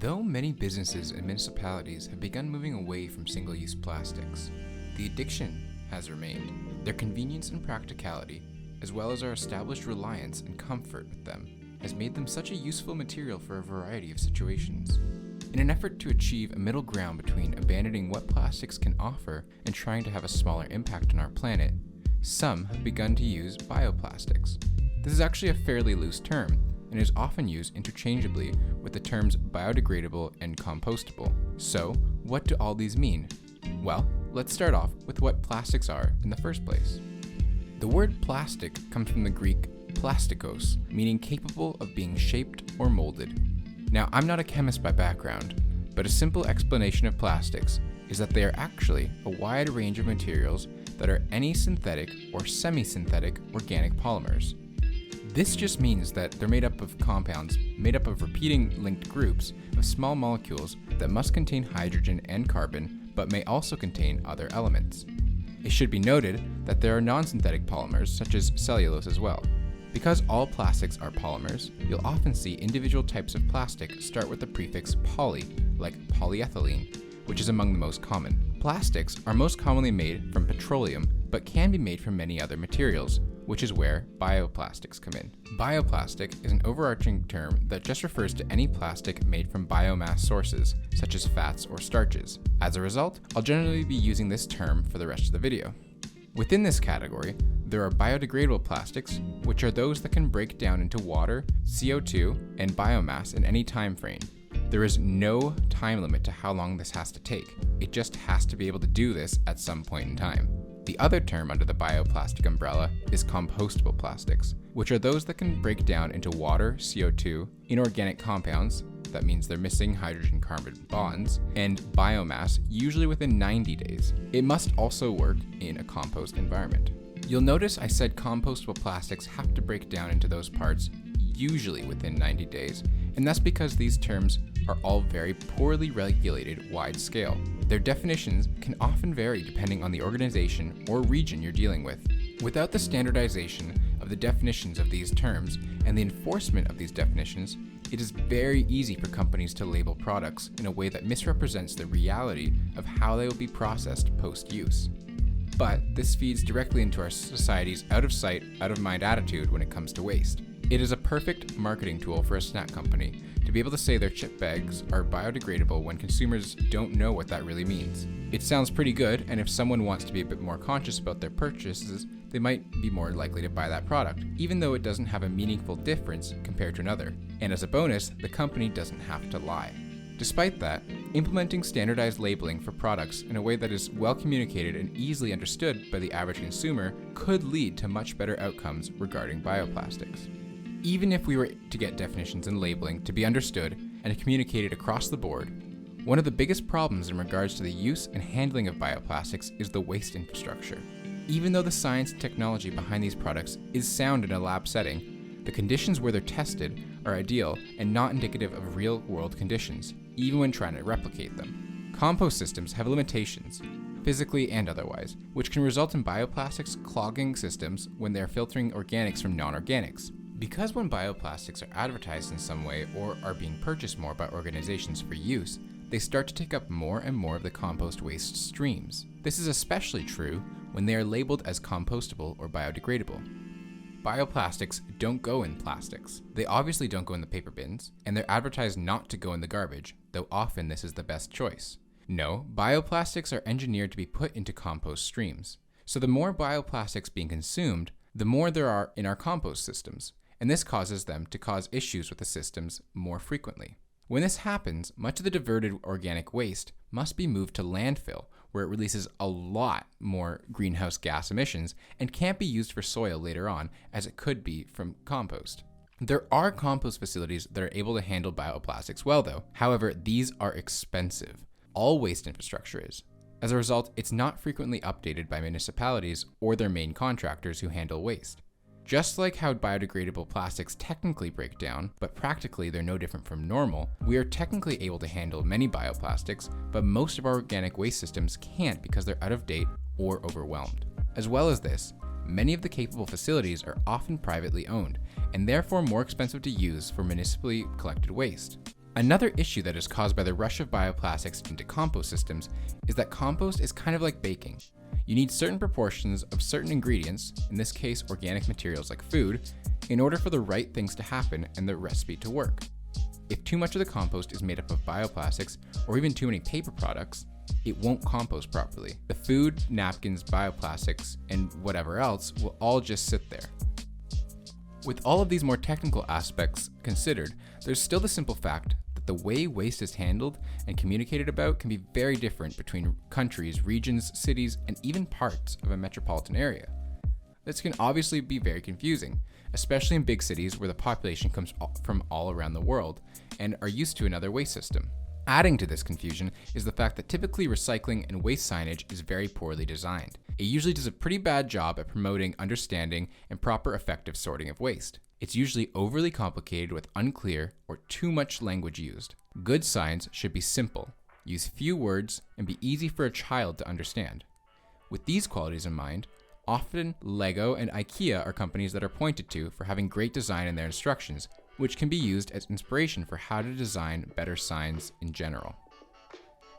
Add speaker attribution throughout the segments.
Speaker 1: Though many businesses and municipalities have begun moving away from single-use plastics, the addiction has remained. Their convenience and practicality, as well as our established reliance and comfort with them, has made them such a useful material for a variety of situations. In an effort to achieve a middle ground between abandoning what plastics can offer and trying to have a smaller impact on our planet, some have begun to use bioplastics. This is actually a fairly loose term, and is often used interchangeably with the terms biodegradable and compostable. So, what do all these mean? Well, let's start off with what plastics are in the first place. The word plastic comes from the Greek plastikos, meaning capable of being shaped or molded. Now, I'm not a chemist by background, but a simple explanation of plastics is that they are actually a wide range of materials that are any synthetic or semi-synthetic organic polymers. This just means that they're made up of compounds made up of repeating linked groups of small molecules that must contain hydrogen and carbon, but may also contain other elements. It should be noted that there are non-synthetic polymers such as cellulose as well. Because all plastics are polymers, you'll often see individual types of plastic start with the prefix poly, like polyethylene, which is among the most common. Plastics are most commonly made from petroleum, but can be made from many other materials, which is where bioplastics come in. Bioplastic is an overarching term that just refers to any plastic made from biomass sources, such as fats or starches. As a result, I'll generally be using this term for the rest of the video. Within this category, there are biodegradable plastics, which are those that can break down into water, CO2, and biomass in any time frame. There is no time limit to how long this has to take. It just has to be able to do this at some point in time. The other term under the bioplastic umbrella is compostable plastics, which are those that can break down into water, CO2, inorganic compounds, that means they're missing hydrogen-carbon bonds, and biomass, usually within 90 days. It must also work in a compost environment. You'll notice I said compostable plastics have to break down into those parts usually within 90 days, and that's because these terms are all very poorly regulated wide scale. Their definitions can often vary depending on the organization or region you're dealing with. Without the standardization of the definitions of these terms and the enforcement of these definitions, it is very easy for companies to label products in a way that misrepresents the reality of how they will be processed post-use. But this feeds directly into our society's out of sight, out of mind attitude when it comes to waste. It is a perfect marketing tool for a snack company to be able to say their chip bags are biodegradable when consumers don't know what that really means. It sounds pretty good, and if someone wants to be a bit more conscious about their purchases, they might be more likely to buy that product, even though it doesn't have a meaningful difference compared to another. And as a bonus, the company doesn't have to lie. Despite that, implementing standardized labeling for products in a way that is well communicated and easily understood by the average consumer could lead to much better outcomes regarding bioplastics. Even if we were to get definitions and labeling to be understood and communicated across the board, one of the biggest problems in regards to the use and handling of bioplastics is the waste infrastructure. Even though the science and technology behind these products is sound in a lab setting, the conditions where they're tested are ideal and not indicative of real-world conditions, even when trying to replicate them. Compost systems have limitations, physically and otherwise, which can result in bioplastics clogging systems when they are filtering organics from non-organics. Because when bioplastics are advertised in some way or are being purchased more by organizations for use, they start to take up more and more of the compost waste streams. This is especially true when they are labeled as compostable or biodegradable. Bioplastics don't go in plastics. They obviously don't go in the paper bins, and they're advertised not to go in the garbage, though often this is the best choice. No, bioplastics are engineered to be put into compost streams. So the more bioplastics being consumed, the more there are in our compost systems, and this causes them to cause issues with the systems more frequently. When this happens, much of the diverted organic waste must be moved to landfill, where it releases a lot more greenhouse gas emissions and can't be used for soil later on as it could be from compost. There are compost facilities that are able to handle bioplastics well though. However, these are expensive. All waste infrastructure is. As a result, it's not frequently updated by municipalities or their main contractors who handle waste. Just like how biodegradable plastics technically break down, but practically they're no different from normal, we are technically able to handle many bioplastics, but most of our organic waste systems can't because they're out of date or overwhelmed. As well as this, many of the capable facilities are often privately owned, and therefore more expensive to use for municipally collected waste. Another issue that is caused by the rush of bioplastics into compost systems is that compost is kind of like baking. You need certain proportions of certain ingredients, in this case organic materials like food, in order for the right things to happen and the recipe to work. If too much of the compost is made up of bioplastics or even too many paper products, it won't compost properly. The food, napkins, bioplastics, and whatever else will all just sit there. With all of these more technical aspects considered, there's still the simple fact that the way waste is handled and communicated about can be very different between countries, regions, cities, and even parts of a metropolitan area. This can obviously be very confusing, especially in big cities where the population comes from all around the world and are used to another waste system. Adding to this confusion is the fact that typically recycling and waste signage is very poorly designed. It usually does a pretty bad job at promoting understanding and proper effective sorting of waste. It's usually overly complicated with unclear or too much language used. Good signs should be simple, use few words, and be easy for a child to understand. With these qualities in mind, often Lego and IKEA are companies that are pointed to for having great design in their instructions, which can be used as inspiration for how to design better signs in general.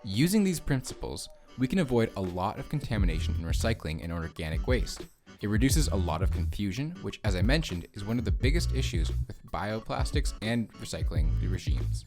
Speaker 1: Using these principles, we can avoid a lot of contamination in recycling and organic waste. It reduces a lot of confusion, which, as I mentioned, is one of the biggest issues with bioplastics and recycling regimes.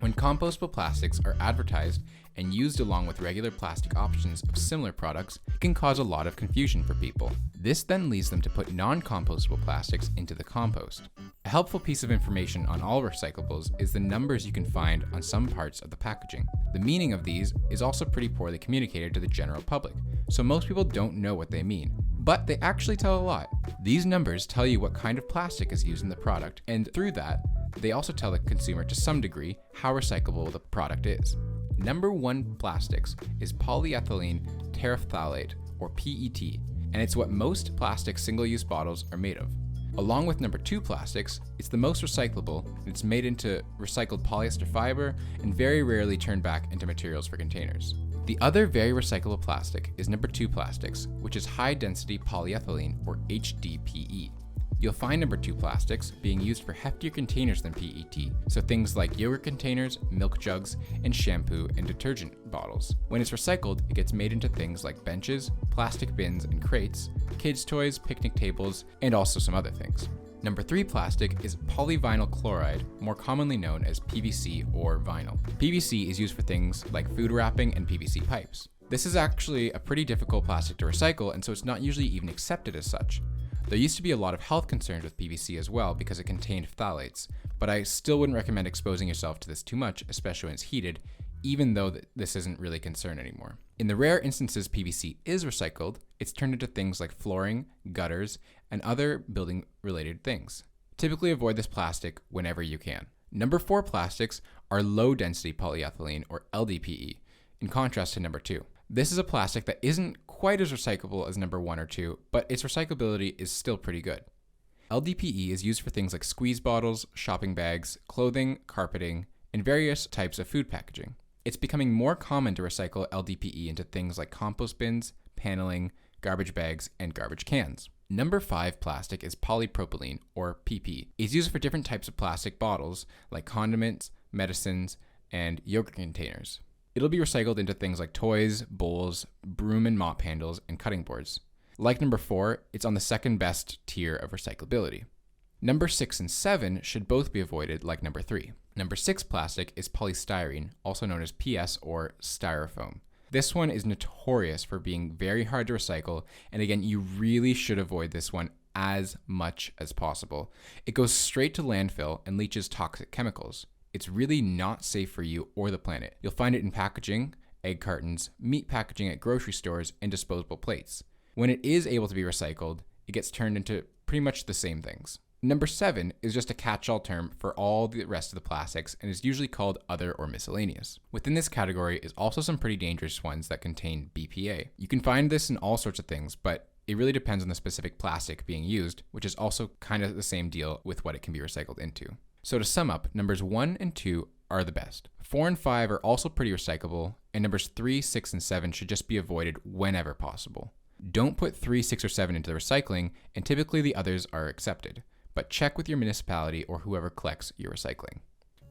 Speaker 1: When compostable plastics are advertised and used along with regular plastic options of similar products, it can cause a lot of confusion for people. This then leads them to put non-compostable plastics into the compost. A helpful piece of information on all recyclables is the numbers you can find on some parts of the packaging. The meaning of these is also pretty poorly communicated to the general public, so most people don't know what they mean. But they actually tell a lot. These numbers tell you what kind of plastic is used in the product, and through that, they also tell the consumer to some degree how recyclable the product is. Number 1 plastics is polyethylene terephthalate, or PET, and it's what most plastic single-use bottles are made of. Along with number 2 plastics, it's the most recyclable, and it's made into recycled polyester fiber and very rarely turned back into materials for containers. The other very recyclable plastic is number 2 plastics, which is high-density polyethylene, or HDPE. You'll find number 2 plastics being used for heftier containers than PET, so things like yogurt containers, milk jugs, and shampoo and detergent bottles. When it's recycled, it gets made into things like benches, plastic bins and crates, kids' toys, picnic tables, and also some other things. Number 3 plastic is polyvinyl chloride, more commonly known as PVC or vinyl. PVC is used for things like food wrapping and PVC pipes. This is actually a pretty difficult plastic to recycle, and so it's not usually even accepted as such. There used to be a lot of health concerns with PVC as well because it contained phthalates, but I still wouldn't recommend exposing yourself to this too much, especially when it's heated, even though this isn't really a concern anymore. In the rare instances PVC is recycled, it's turned into things like flooring, gutters, and other building-related things. Typically avoid this plastic whenever you can. Number 4 plastics are low-density polyethylene, or LDPE, in contrast to number 2. This is a plastic that isn't quite as recyclable as number 1 or 2, but its recyclability is still pretty good. LDPE is used for things like squeeze bottles, shopping bags, clothing, carpeting, and various types of food packaging. It's becoming more common to recycle LDPE into things like compost bins, paneling, garbage bags, and garbage cans. Number 5 plastic is polypropylene, or PP. It's used for different types of plastic bottles like condiments, medicines, and yogurt containers. It'll be recycled into things like toys, bowls, broom and mop handles, and cutting boards. Like number 4, it's on the second best tier of recyclability. Number 6 and 7 should both be avoided like number 3. Number 6 plastic is polystyrene, also known as PS or styrofoam. This one is notorious for being very hard to recycle, and again, you really should avoid this one as much as possible. It goes straight to landfill and leaches toxic chemicals. It's really not safe for you or the planet. You'll find it in packaging, egg cartons, meat packaging at grocery stores, and disposable plates. When it is able to be recycled, it gets turned into pretty much the same things. Number 7 is just a catch-all term for all the rest of the plastics and is usually called other or miscellaneous. Within this category is also some pretty dangerous ones that contain BPA. You can find this in all sorts of things, but it really depends on the specific plastic being used, which is also kind of the same deal with what it can be recycled into. So to sum up, numbers 1 and 2 are the best. 4 and 5 are also pretty recyclable, and numbers 3, 6, and 7 should just be avoided whenever possible. Don't put 3, 6, or 7 into the recycling, and typically the others are accepted. But check with your municipality or whoever collects your recycling.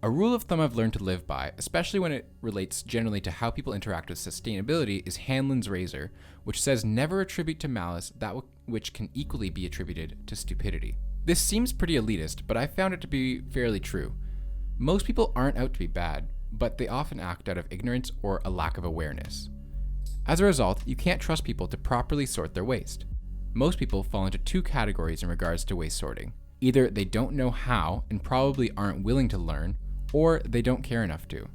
Speaker 1: A rule of thumb I've learned to live by, especially when it relates generally to how people interact with sustainability, is Hanlon's razor, which says never attribute to malice that which can equally be attributed to stupidity. This seems pretty elitist, but I found it to be fairly true. Most people aren't out to be bad, but they often act out of ignorance or a lack of awareness. As a result, you can't trust people to properly sort their waste. Most people fall into two categories in regards to waste sorting. Either they don't know how and probably aren't willing to learn, or they don't care enough to.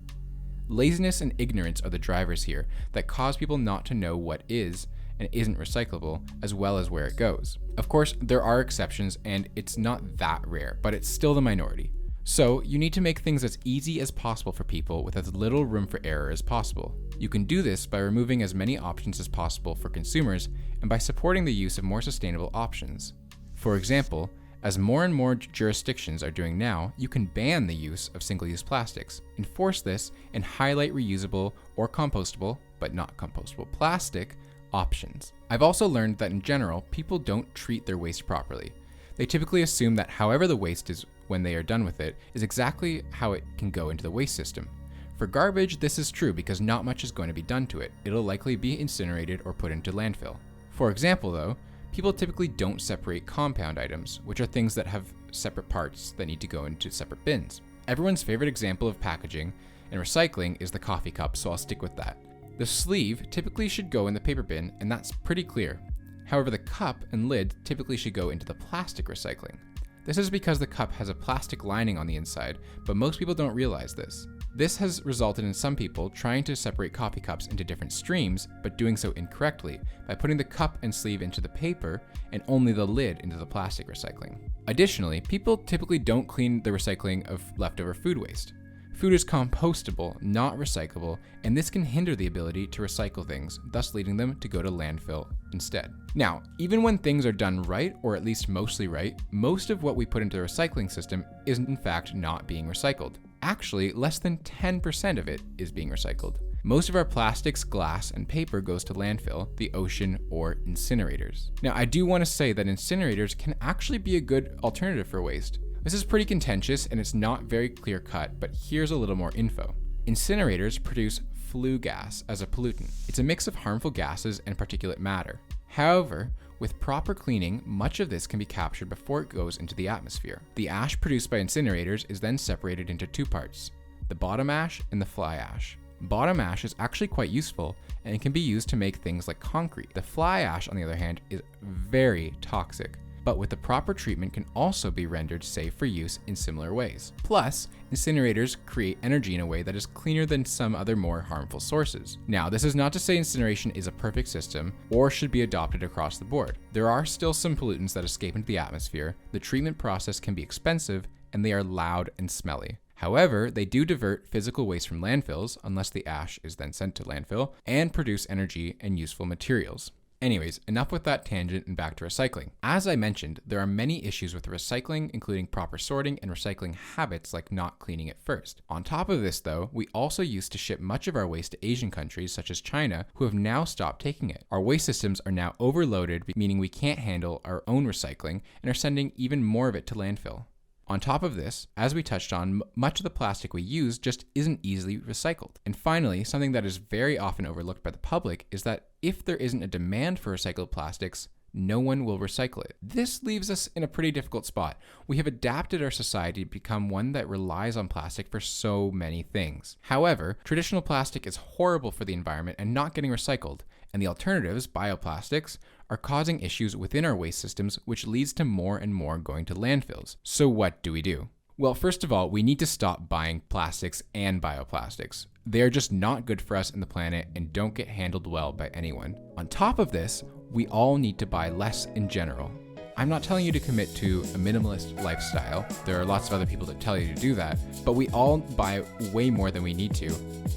Speaker 1: Laziness and ignorance are the drivers here that cause people not to know what is and isn't recyclable, as well as where it goes. Of course, there are exceptions, and it's not that rare, but it's still the minority. So, you need to make things as easy as possible for people with as little room for error as possible. You can do this by removing as many options as possible for consumers and by supporting the use of more sustainable options. For example, as more and more jurisdictions are doing now, you can ban the use of single-use plastics, enforce this, and highlight reusable or compostable, but not compostable plastic, options. I've also learned that in general, people don't treat their waste properly. They typically assume that however the waste is when they are done with it is exactly how it can go into the waste system. For garbage, this is true because not much is going to be done to it. It'll likely be incinerated or put into landfill. For example though, people typically don't separate compound items, which are things that have separate parts that need to go into separate bins. Everyone's favorite example of packaging and recycling is the coffee cup, so I'll stick with that. The sleeve typically should go in the paper bin, and that's pretty clear. However, the cup and lid typically should go into the plastic recycling. This is because the cup has a plastic lining on the inside, but most people don't realize this. This has resulted in some people trying to separate coffee cups into different streams, but doing so incorrectly by putting the cup and sleeve into the paper and only the lid into the plastic recycling. Additionally, people typically don't clean the recycling of leftover food waste. Food is compostable, not recyclable, and this can hinder the ability to recycle things, thus leading them to go to landfill instead. Now, even when things are done right, or at least mostly right, most of what we put into the recycling system is in fact not being recycled. Actually, less than 10% of it is being recycled. Most of our plastics, glass, and paper goes to landfill, the ocean, or incinerators. Now, I do want to say that incinerators can actually be a good alternative for waste. This is pretty contentious and it's not very clear cut, but here's a little more info. Incinerators produce flue gas as a pollutant. It's a mix of harmful gases and particulate matter. However, with proper cleaning, much of this can be captured before it goes into the atmosphere. The ash produced by incinerators is then separated into two parts, the bottom ash and the fly ash. Bottom ash is actually quite useful and it can be used to make things like concrete. The fly ash, on the other hand, is very toxic, but with the proper treatment can also be rendered safe for use in similar ways. Plus, incinerators create energy in a way that is cleaner than some other more harmful sources. Now, this is not to say incineration is a perfect system or should be adopted across the board. There are still some pollutants that escape into the atmosphere, the treatment process can be expensive, and they are loud and smelly. However, they do divert physical waste from landfills, unless the ash is then sent to landfill, and produce energy and useful materials. Anyways, enough with that tangent and back to recycling. As I mentioned, there are many issues with recycling, including proper sorting and recycling habits like not cleaning it first. On top of this though, we also used to ship much of our waste to Asian countries such as China, who have now stopped taking it. Our waste systems are now overloaded, meaning we can't handle our own recycling and are sending even more of it to landfill. On top of this, as we touched on, much of the plastic we use just isn't easily recycled. And finally, something that is very often overlooked by the public is that if there isn't a demand for recycled plastics, no one will recycle it. This leaves us in a pretty difficult spot. We have adapted our society to become one that relies on plastic for so many things. However, traditional plastic is horrible for the environment and not getting recycled, and the alternatives, bioplastics, are causing issues within our waste systems, which leads to more and more going to landfills. So what do we do? Well, first of all, we need to stop buying plastics and bioplastics. They are just not good for us and the planet and don't get handled well by anyone. On top of this, we all need to buy less in general. I'm not telling you to commit to a minimalist lifestyle. There are lots of other people that tell you to do that, but we all buy way more than we need to,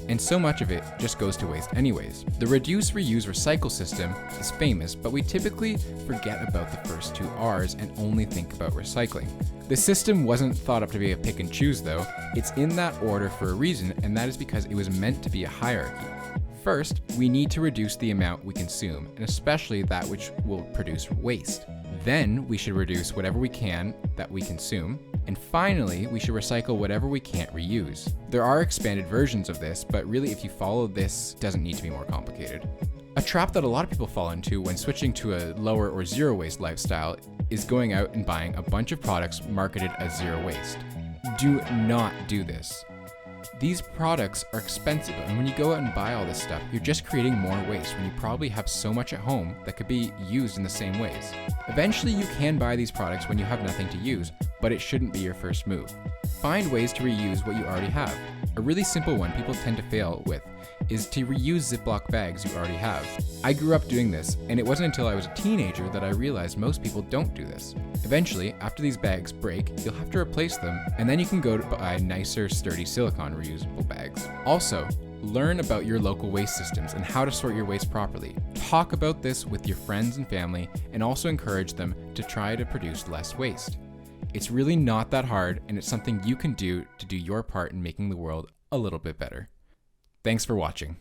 Speaker 1: and so much of it just goes to waste anyways. The reduce, reuse, recycle system is famous, but we typically forget about the first two R's and only think about recycling. The system wasn't thought up to be a pick and choose though. It's in that order for a reason, and that is because it was meant to be a hierarchy. First, we need to reduce the amount we consume, and especially that which will produce waste. Then we should reduce whatever we can that we consume. And finally, we should recycle whatever we can't reuse. There are expanded versions of this, but really if you follow this, it doesn't need to be more complicated. A trap that a lot of people fall into when switching to a lower or zero waste lifestyle is going out and buying a bunch of products marketed as zero waste. Do not do this. These products are expensive, and when you go out and buy all this stuff, you're just creating more waste when you probably have so much at home that could be used in the same ways. Eventually, you can buy these products when you have nothing to use, but it shouldn't be your first move. Find ways to reuse what you already have. A really simple one people tend to fail with is to reuse Ziploc bags you already have. I grew up doing this, and it wasn't until I was a teenager that I realized most people don't do this. Eventually, after these bags break, you'll have to replace them, and then you can go to buy nicer, sturdy silicone reusable bags. Also, learn about your local waste systems and how to sort your waste properly. Talk about this with your friends and family, and also encourage them to try to produce less waste. It's really not that hard, and it's something you can do to do your part in making the world a little bit better. Thanks for watching.